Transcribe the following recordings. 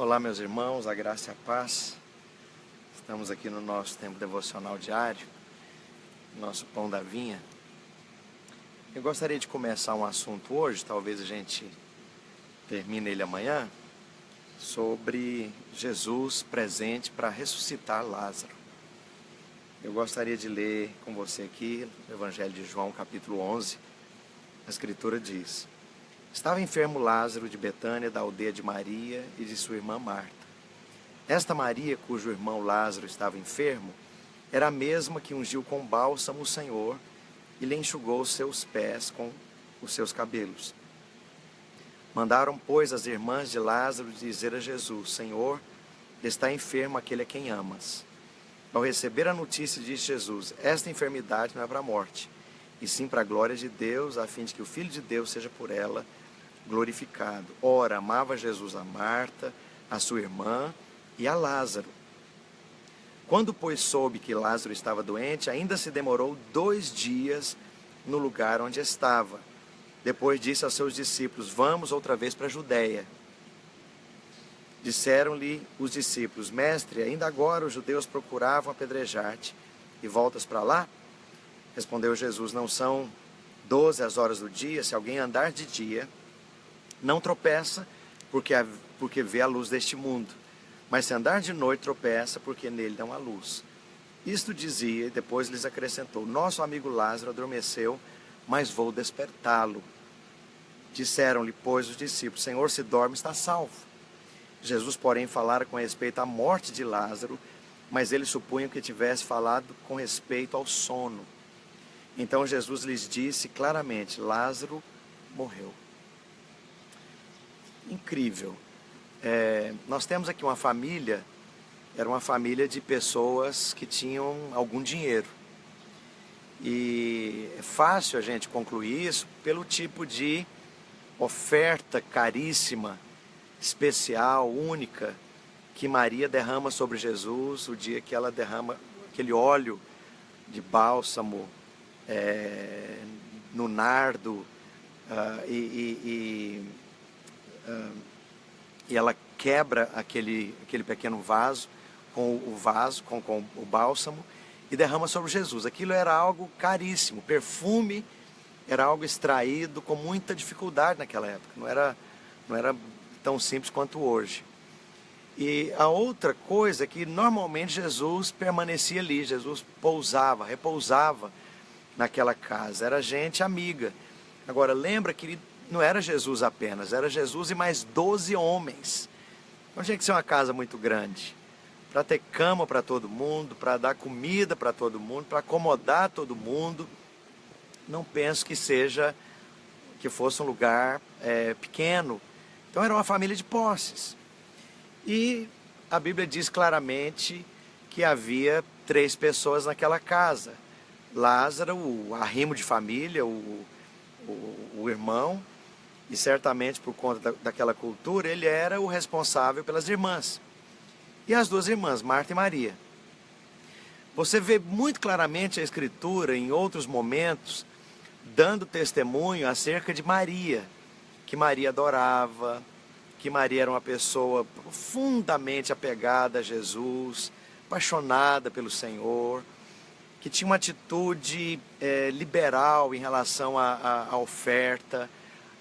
Olá, meus irmãos, a graça e a paz. Estamos aqui no nosso tempo devocional diário, nosso pão da vinha. Eu gostaria de começar um assunto hoje, talvez a gente termine ele amanhã, sobre Jesus presente para ressuscitar Lázaro. Eu gostaria de ler com você aqui o Evangelho de João, capítulo 11. A Escritura diz: Estava enfermo Lázaro de Betânia, da aldeia de Maria e de sua irmã Marta. Esta Maria, cujo irmão Lázaro estava enfermo, era a mesma que ungiu com bálsamo o Senhor e lhe enxugou os seus pés com os seus cabelos. Mandaram, pois, as irmãs de Lázaro dizer a Jesus: Senhor, está enfermo aquele a quem amas. Ao receber a notícia, disse Jesus: Esta enfermidade não é para a morte, e sim para a glória de Deus, a fim de que o Filho de Deus seja por ela glorificado. Ora, amava Jesus a Marta, a sua irmã e a Lázaro. Quando, pois, soube que Lázaro estava doente, ainda se demorou 2 dias no lugar onde estava. Depois disse aos seus discípulos: Vamos outra vez para a Judéia. Disseram-lhe os discípulos: Mestre, ainda agora os judeus procuravam apedrejar-te, e voltas para lá? Respondeu Jesus: Não são 12 as horas do dia? Se alguém andar de dia, não tropeça, porque vê a luz deste mundo. Mas se andar de noite, tropeça, porque nele não há luz. Isto dizia, e depois lhes acrescentou: Nosso amigo Lázaro adormeceu, mas vou despertá-lo. Disseram-lhe, pois, os discípulos: Senhor, se dorme, está salvo. Jesus, porém, falara com respeito à morte de Lázaro, mas eles supunham que tivesse falado com respeito ao sono. Então Jesus lhes disse claramente: Lázaro morreu. Incrível. Nós temos aqui uma família, era uma família de pessoas que tinham algum dinheiro. E é fácil a gente concluir isso pelo tipo de oferta caríssima, especial, única, que Maria derrama sobre Jesus o dia que ela derrama aquele óleo de bálsamo no nardo, e ela quebra aquele pequeno vaso com o bálsamo e derrama sobre Jesus. Aquilo era algo caríssimo, perfume era algo extraído com muita dificuldade naquela época, não era tão simples quanto hoje. E a outra coisa é que normalmente Jesus permanecia ali, Jesus repousava naquela casa, era gente amiga. Agora lembra que não era Jesus apenas, era Jesus e mais 12 homens. Então tinha que ser uma casa muito grande, para ter cama para todo mundo, para dar comida para todo mundo, para acomodar todo mundo. Não penso que fosse um lugar pequeno. Então era uma família de posses. E a Bíblia diz claramente que havia 3 pessoas naquela casa: Lázaro, o arrimo de família, o irmão, e certamente por conta daquela cultura, ele era o responsável pelas irmãs. E as 2 irmãs, Marta e Maria. Você vê muito claramente a Escritura, em outros momentos, dando testemunho acerca de Maria, que Maria adorava, que Maria era uma pessoa profundamente apegada a Jesus, apaixonada pelo Senhor, que tinha uma atitude liberal em relação à oferta.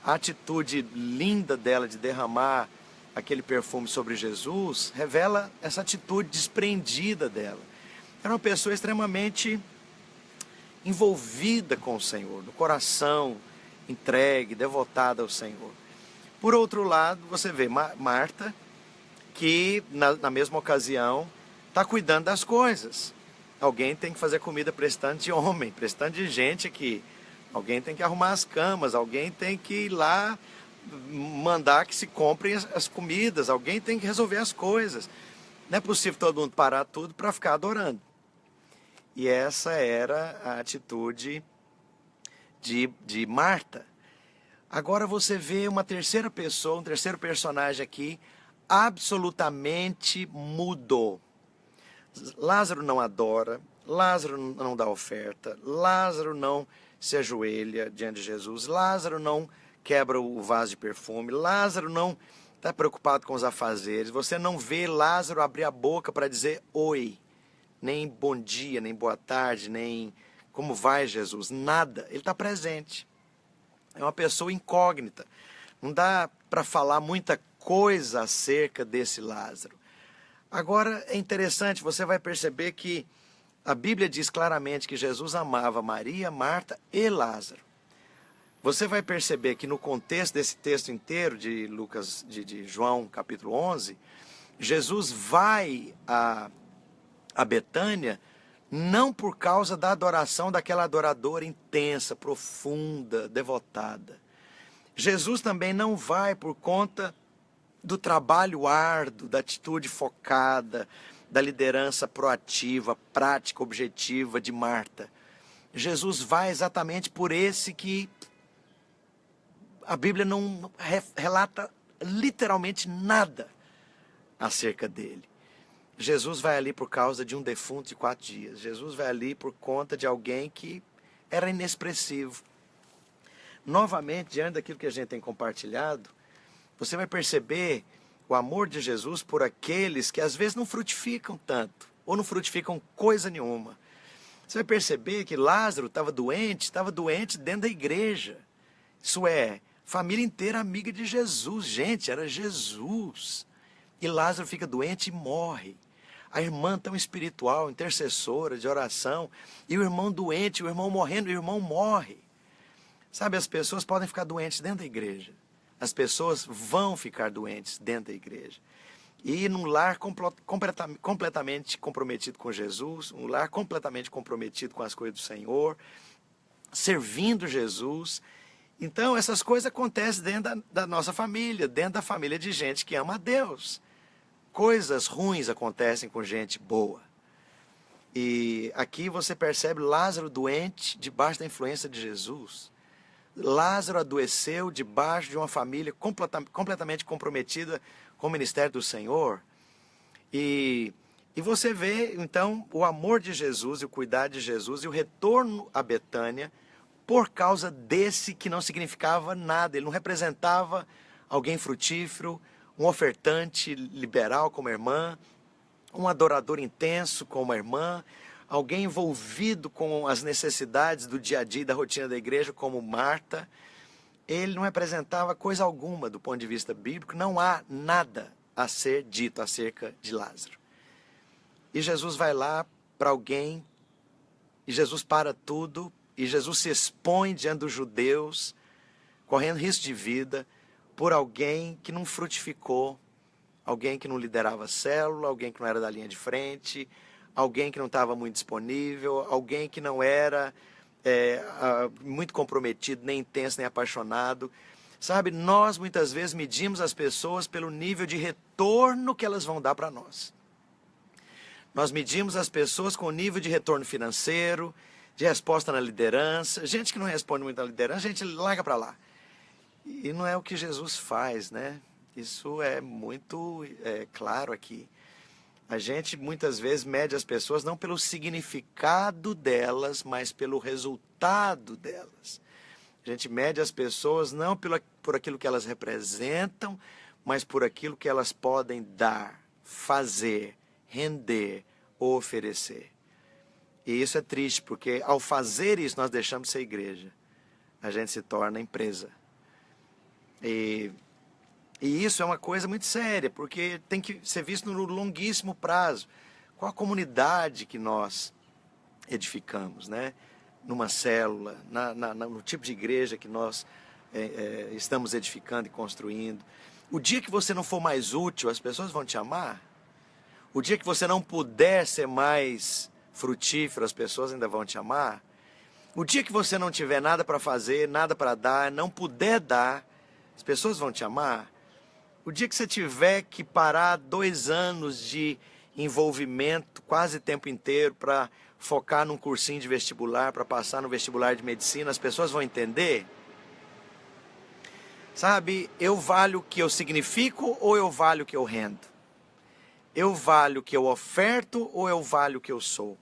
A atitude linda dela de derramar aquele perfume sobre Jesus revela essa atitude desprendida dela. Era uma pessoa extremamente envolvida com o Senhor, no coração, entregue, devotada ao Senhor. Por outro lado, você vê Marta, que na mesma ocasião está cuidando das coisas. Alguém tem que fazer comida para esse tanto de homem, para esse tanto de gente aqui. Alguém tem que arrumar as camas, alguém tem que ir lá mandar que se comprem as comidas, alguém tem que resolver as coisas. Não é possível todo mundo parar tudo para ficar adorando. E essa era a atitude de Marta. Agora você vê uma terceira pessoa, um terceiro personagem aqui, absolutamente mudou. Lázaro não adora, Lázaro não dá oferta, Lázaro não se ajoelha diante de Jesus, Lázaro não quebra o vaso de perfume, Lázaro não está preocupado com os afazeres. Você não vê Lázaro abrir a boca para dizer oi, nem bom dia, nem boa tarde, nem como vai, Jesus, nada. Ele está presente. É uma pessoa incógnita. Não dá para falar muita coisa acerca desse Lázaro. Agora é interessante, você vai perceber que a Bíblia diz claramente que Jesus amava Maria, Marta e Lázaro. Você vai perceber que no contexto desse texto inteiro de Lucas, de João capítulo 11, Jesus vai a Betânia não por causa da adoração daquela adoradora intensa, profunda, devotada. Jesus também não vai por conta do trabalho árduo, da atitude focada, da liderança proativa, prática, objetiva de Marta. Jesus vai exatamente por esse que a Bíblia não relata literalmente nada acerca dele. Jesus vai ali por causa de um defunto de 4 dias. Jesus vai ali por conta de alguém que era inexpressivo. Novamente, diante daquilo que a gente tem compartilhado, você vai perceber o amor de Jesus por aqueles que às vezes não frutificam tanto, ou não frutificam coisa nenhuma. Você vai perceber que Lázaro estava doente dentro da igreja. Isso é, família inteira amiga de Jesus. Gente, era Jesus. E Lázaro fica doente e morre. A irmã tão espiritual, intercessora, de oração, e o irmão doente, o irmão morrendo, o irmão morre. Sabe, as pessoas podem ficar doentes dentro da igreja. As pessoas vão ficar doentes dentro da igreja. E num lar completamente comprometido com Jesus, um lar completamente comprometido com as coisas do Senhor, servindo Jesus. Então, essas coisas acontecem dentro da nossa família, dentro da família de gente que ama a Deus. Coisas ruins acontecem com gente boa. E aqui você percebe Lázaro doente, debaixo da influência de Jesus. Lázaro adoeceu debaixo de uma família completamente comprometida com o ministério do Senhor. E você vê, então, o amor de Jesus e o cuidado de Jesus e o retorno a Betânia por causa desse que não significava nada. Ele não representava alguém frutífero, um ofertante liberal como a irmã, um adorador intenso como a irmã, alguém envolvido com as necessidades do dia a dia e da rotina da igreja como Marta. Ele não representava coisa alguma do ponto de vista bíblico, não há nada a ser dito acerca de Lázaro. E Jesus vai lá para alguém, e Jesus para tudo, e Jesus se expõe diante dos judeus, correndo risco de vida, por alguém que não frutificou, alguém que não liderava a célula, alguém que não era da linha de frente, alguém que não estava muito disponível, alguém que não era muito comprometido, nem intenso, nem apaixonado. Sabe, nós muitas vezes medimos as pessoas pelo nível de retorno que elas vão dar para nós. Nós medimos as pessoas com o nível de retorno financeiro, de resposta na liderança. Gente que não responde muito na liderança, a gente larga para lá. E não é o que Jesus faz, né? Isso é muito claro aqui. A gente muitas vezes mede as pessoas não pelo significado delas, mas pelo resultado delas. A gente mede as pessoas não por aquilo que elas representam, mas por aquilo que elas podem dar, fazer, render ou oferecer. E isso é triste, porque ao fazer isso nós deixamos de ser igreja. A gente se torna empresa. E isso é uma coisa muito séria, porque tem que ser visto no longuíssimo prazo. Qual a comunidade que nós edificamos, né? Numa célula, no tipo de igreja que nós estamos edificando e construindo. O dia que você não for mais útil, as pessoas vão te amar. O dia que você não puder ser mais frutífero, as pessoas ainda vão te amar. O dia que você não tiver nada para fazer, nada para dar, não puder dar, as pessoas vão te amar. O dia que você tiver que parar 2 anos de envolvimento quase o tempo inteiro para focar num cursinho de vestibular, para passar no vestibular de medicina, as pessoas vão entender? Sabe, eu valho o que eu significo ou eu valho o que eu rendo? Eu valho o que eu oferto ou eu valho o que eu sou?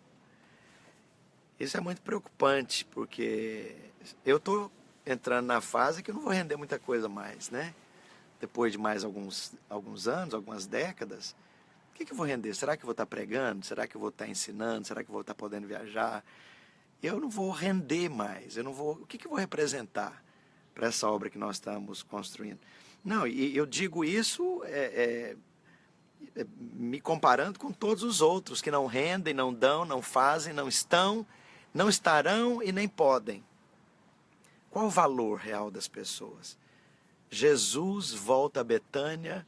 Isso é muito preocupante, porque eu estou entrando na fase que eu não vou render muita coisa mais, né? depois de mais alguns anos, algumas décadas, o que eu vou render? Será que eu vou estar pregando? Será que eu vou estar ensinando? Será que eu vou estar podendo viajar? Eu não vou render mais. O que eu vou representar para essa obra que nós estamos construindo? Não, e eu digo isso me comparando com todos os outros que não rendem, não dão, não fazem, não estão, não estarão e nem podem. Qual o valor real das pessoas? Jesus volta a Betânia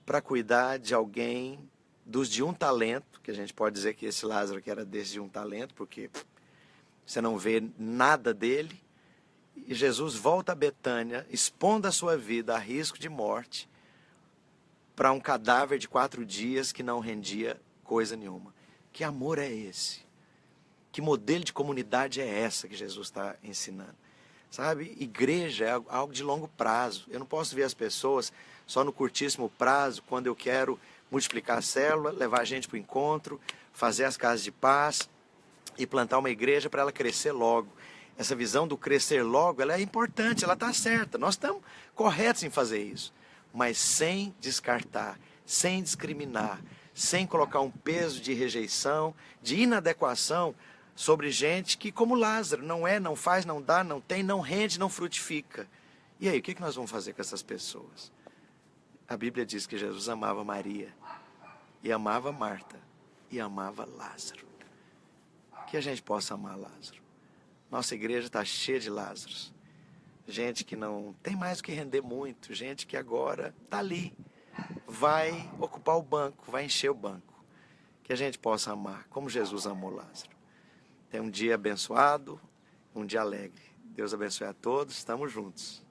para cuidar de alguém dos de um talento, que a gente pode dizer que esse Lázaro que era desse de um talento, porque você não vê nada dele. E Jesus volta a Betânia, expondo a sua vida a risco de morte, para um cadáver de 4 dias que não rendia coisa nenhuma. Que amor é esse? Que modelo de comunidade é essa que Jesus está ensinando? Sabe, igreja é algo de longo prazo. Eu não posso ver as pessoas só no curtíssimo prazo, quando eu quero multiplicar a célula, levar a gente para o encontro, fazer as casas de paz e plantar uma igreja para ela crescer logo. Essa visão do crescer logo, ela é importante, ela está certa. Nós estamos corretos em fazer isso. Mas sem descartar, sem discriminar, sem colocar um peso de rejeição, de inadequação sobre gente que, como Lázaro, não faz, não dá, não tem, não rende, não frutifica. E aí, o que nós vamos fazer com essas pessoas? A Bíblia diz que Jesus amava Maria, e amava Marta, e amava Lázaro. Que a gente possa amar Lázaro. Nossa igreja está cheia de Lázaros. Gente que não tem mais o que render muito, gente que agora está ali, vai ocupar o banco, vai encher o banco. Que a gente possa amar, como Jesus amou Lázaro. Tenha um dia abençoado, um dia alegre. Deus abençoe a todos, estamos juntos.